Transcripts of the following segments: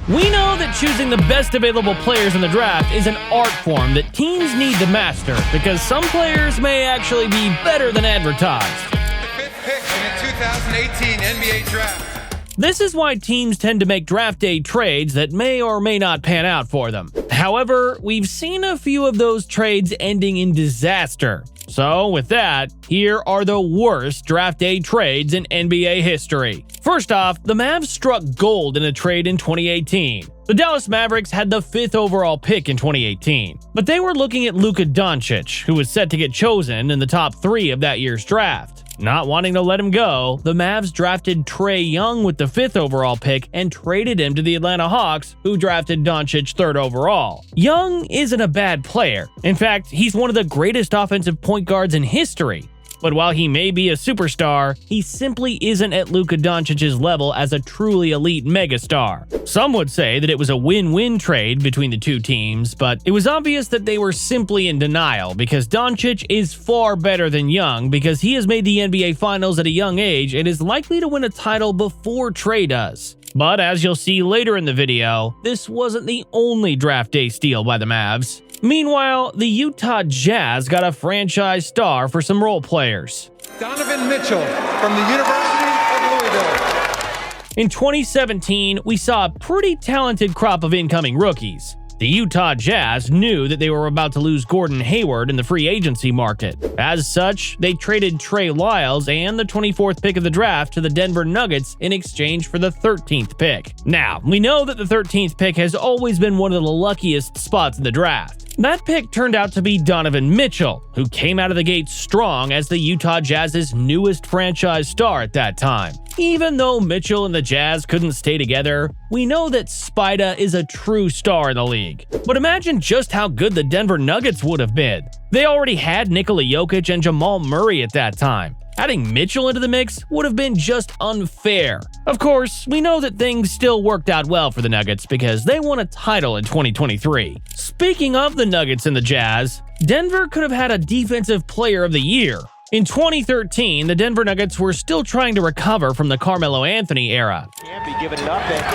We know that choosing the best available players in the draft is an art form that teams need to master because some players may actually be better than advertised. The fifth pick in the 2018 NBA Draft. This is why teams tend to make draft day trades that may or may not pan out for them. However, we've seen a few of those trades ending in disaster. So with that, here are the worst draft day trades in NBA history. First off, the Mavs struck gold in a trade in 2018. The Dallas Mavericks had the 5th overall pick in 2018, but they were looking at Luka Doncic, who was set to get chosen in the top 3 of that year's draft. Not wanting to let him go, the Mavs drafted Trae Young with the 5th overall pick and traded him to the Atlanta Hawks, who drafted Doncic 3rd overall. Young isn't a bad player. In fact, he's one of the greatest offensive point guards in history. But while he may be a superstar, he simply isn't at Luka Doncic's level as a truly elite megastar. Some would say that it was a win-win trade between the two teams, but it was obvious that they were simply in denial because Doncic is far better than Young because he has made the NBA Finals at a young age and is likely to win a title before Trae does. But as you'll see later in the video, this wasn't the only draft day steal by the Mavs. Meanwhile, the Utah Jazz got a franchise star for some role players. Donovan Mitchell from the University of Louisville. In 2017, we saw a pretty talented crop of incoming rookies. The Utah Jazz knew that they were about to lose Gordon Hayward in the free agency market. As such, they traded Trey Lyles and the 24th pick of the draft to the Denver Nuggets in exchange for the 13th pick. Now, we know that the 13th pick has always been one of the luckiest spots in the draft. That pick turned out to be Donovan Mitchell, who came out of the gate strong as the Utah Jazz's newest franchise star at that time. Even though Mitchell and the Jazz couldn't stay together, we know that Spida is a true star in the league. But imagine just how good the Denver Nuggets would have been. They already had Nikola Jokic and Jamal Murray at that time. Adding Mitchell into the mix would have been just unfair. Of course, we know that things still worked out well for the Nuggets because they won a title in 2023. Speaking of the Nuggets and the Jazz, Denver could have had a Defensive Player of the Year. In 2013, the Denver Nuggets were still trying to recover from the Carmelo Anthony era. Can't be giving it up and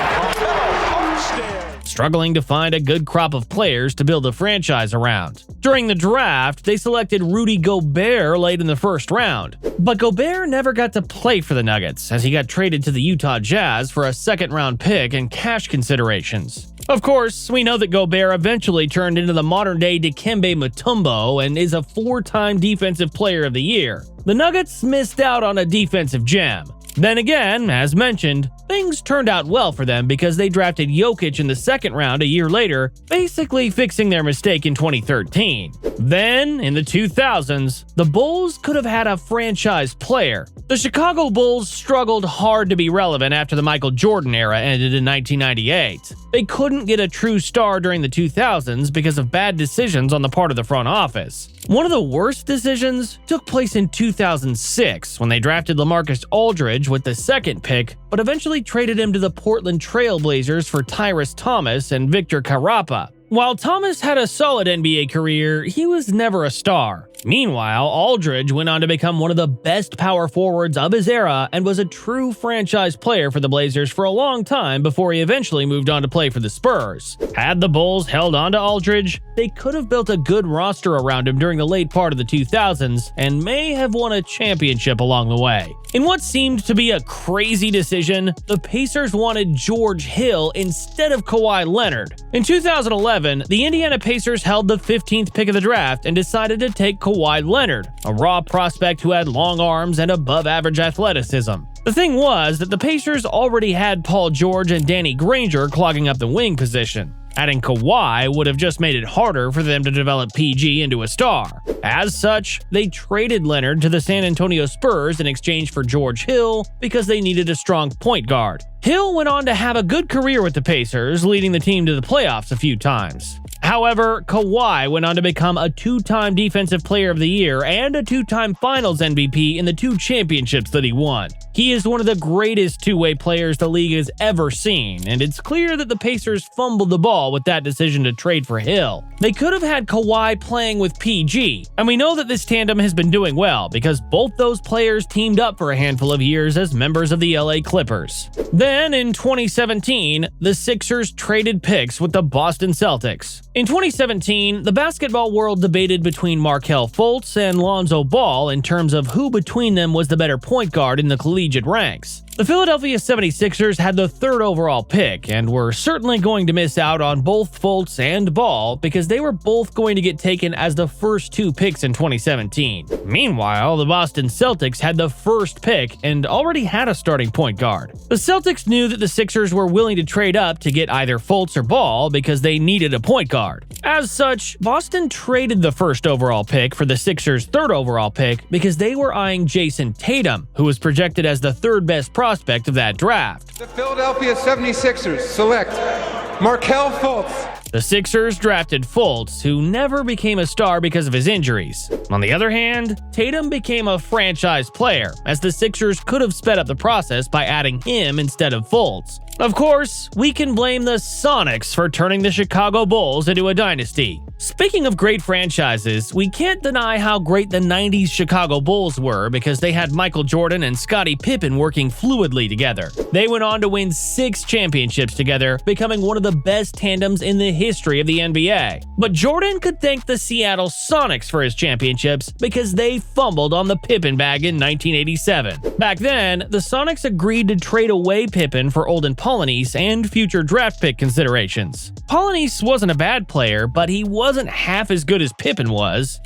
struggling to find a good crop of players to build a franchise around. During the draft, they selected Rudy Gobert late in the first round. But Gobert never got to play for the Nuggets, as he got traded to the Utah Jazz for a second-round pick and cash considerations. Of course, we know that Gobert eventually turned into the modern-day Dikembe Mutombo and is a 4-time Defensive Player of the Year. The Nuggets missed out on a defensive gem. Then again, as mentioned, things turned out well for them because they drafted Jokic in the second round a year later, basically fixing their mistake in 2013. Then, in the 2000s, the Bulls could have had a franchise player. The Chicago Bulls struggled hard to be relevant after the Michael Jordan era ended in 1998. They couldn't get a true star during the 2000s because of bad decisions on the part of the front office. One of the worst decisions took place in 2006 when they drafted LaMarcus Aldridge with the 2nd pick, but eventually traded him to the Portland Trail Blazers for Tyrese Thomas and Victor Carapa. While Thomas had a solid NBA career, he was never a star. Meanwhile, Aldridge went on to become one of the best power forwards of his era and was a true franchise player for the Blazers for a long time before he eventually moved on to play for the Spurs. Had the Bulls held on to Aldridge, they could have built a good roster around him during the late part of the 2000s and may have won a championship along the way. In what seemed to be a crazy decision, the Pacers wanted George Hill instead of Kawhi Leonard. In 2011, the Indiana Pacers held the 15th pick of the draft and decided to take Kawhi Leonard, a raw prospect who had long arms and above-average athleticism. The thing was that the Pacers already had Paul George and Danny Granger clogging up the wing position. Adding Kawhi would have just made it harder for them to develop PG into a star. As such, they traded Leonard to the San Antonio Spurs in exchange for George Hill because they needed a strong point guard. Hill went on to have a good career with the Pacers, leading the team to the playoffs a few times. However, Kawhi went on to become a 2-time Defensive Player of the Year and a 2-time Finals MVP in the 2 championships that he won. He is one of the greatest two-way players the league has ever seen, and it's clear that the Pacers fumbled the ball with that decision to trade for Hill. They could have had Kawhi playing with PG, and we know that this tandem has been doing well because both those players teamed up for a handful of years as members of the LA Clippers. Then, in 2017, the Sixers traded picks with the Boston Celtics. In 2017, the basketball world debated between Markelle Fultz and Lonzo Ball in terms of who between them was the better point guard in the collegiate ranks. The Philadelphia 76ers had the third overall pick and were certainly going to miss out on both Fultz and Ball because they were both going to get taken as the first two picks in 2017. Meanwhile, the Boston Celtics had the first pick and already had a starting point guard. The Celtics knew that the Sixers were willing to trade up to get either Fultz or Ball because they needed a point guard. As such, Boston traded the first overall pick for the Sixers' third overall pick because they were eyeing Jason Tatum, who was projected as the third best prospect of that draft. The Philadelphia 76ers select Markelle Fultz. The Sixers drafted Fultz, who never became a star because of his injuries. On the other hand, Tatum became a franchise player, as the Sixers could have sped up the process by adding him instead of Fultz. Of course, we can blame the Sonics for turning the Chicago Bulls into a dynasty. Speaking of great franchises, we can't deny how great the 90s Chicago Bulls were because they had Michael Jordan and Scottie Pippen working fluidly together. They went on to win 6 championships together, becoming one of the best tandems in the history of the NBA. But Jordan could thank the Seattle Sonics for his championships because they fumbled on the Pippen bag in 1987. Back then, the Sonics agreed to trade away Pippen for Olden Polynice and future draft pick considerations. Polynice wasn't a bad player, but he wasn't half as good as Pippen was.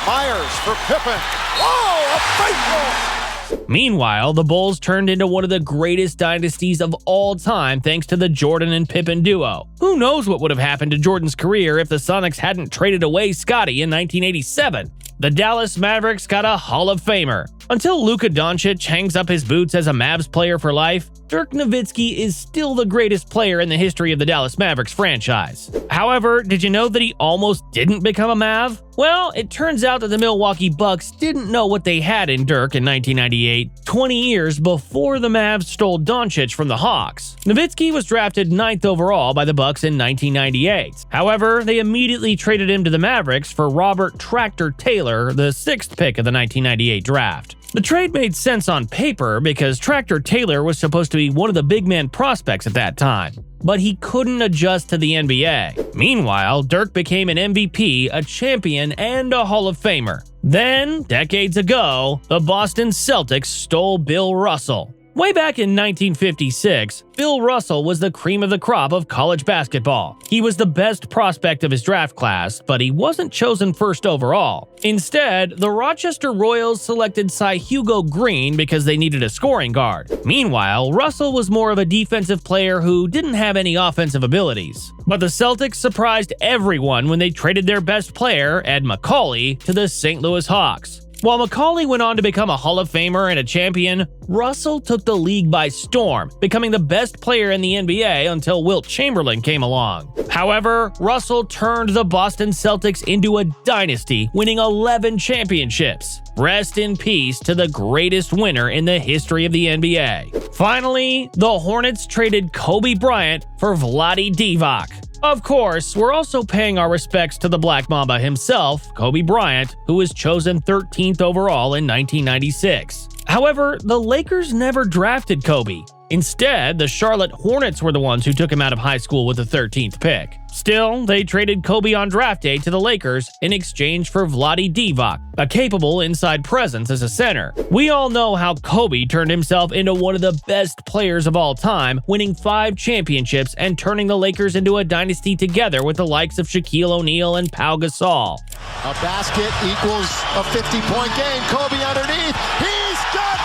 Myers for Pippen. Whoa, a faithful! Meanwhile, the Bulls turned into one of the greatest dynasties of all time thanks to the Jordan and Pippen duo. Who knows what would have happened to Jordan's career if the Sonics hadn't traded away Scottie in 1987? The Dallas Mavericks got a Hall of Famer. Until Luka Doncic hangs up his boots as a Mavs player for life, Dirk Nowitzki is still the greatest player in the history of the Dallas Mavericks franchise. However, did you know that he almost didn't become a Mav? Well, it turns out that the Milwaukee Bucks didn't know what they had in Dirk in 1998, 20 years before the Mavs stole Doncic from the Hawks. Nowitzki was drafted 9th overall by the Bucks in 1998. However, they immediately traded him to the Mavericks for Robert Tractor Taylor, the 6th pick of the 1998 draft. The trade made sense on paper because Tractor Taylor was supposed to be one of the big man prospects at that time, but he couldn't adjust to the NBA. Meanwhile, Dirk became an MVP, a champion, and a Hall of Famer. Then, decades ago, the Boston Celtics stole Bill Russell. Way back in 1956, Bill Russell was the cream of the crop of college basketball. He was the best prospect of his draft class, but he wasn't chosen first overall. Instead, the Rochester Royals selected Cy Hugo Green because they needed a scoring guard. Meanwhile, Russell was more of a defensive player who didn't have any offensive abilities. But the Celtics surprised everyone when they traded their best player, Ed Macauley, to the St. Louis Hawks. While Macauley went on to become a Hall of Famer and a champion, Russell took the league by storm, becoming the best player in the NBA until Wilt Chamberlain came along. However, Russell turned the Boston Celtics into a dynasty, winning 11 championships. Rest in peace to the greatest winner in the history of the NBA. Finally, the Hornets traded Kobe Bryant for Vlade Divac. Of course, we're also paying our respects to the Black Mamba himself, Kobe Bryant, who was chosen 13th overall in 1996. However, the Lakers never drafted Kobe. Instead, the Charlotte Hornets were the ones who took him out of high school with the 13th pick. Still, they traded Kobe on draft day to the Lakers in exchange for Vlade Divac, a capable inside presence as a center. We all know how Kobe turned himself into one of the best players of all time, winning 5 championships and turning the Lakers into a dynasty together with the likes of Shaquille O'Neal and Pau Gasol. A basket equals a 50-point game. Kobe underneath. He's got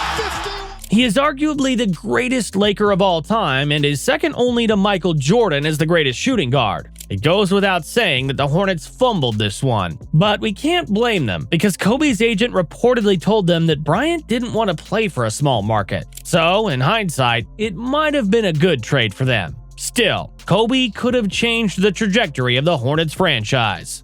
50. He is arguably the greatest Laker of all time and is second only to Michael Jordan as the greatest shooting guard. It goes without saying that the Hornets fumbled this one, but we can't blame them because Kobe's agent reportedly told them that Bryant didn't want to play for a small market. So, in hindsight, it might have been a good trade for them. Still, Kobe could have changed the trajectory of the Hornets franchise.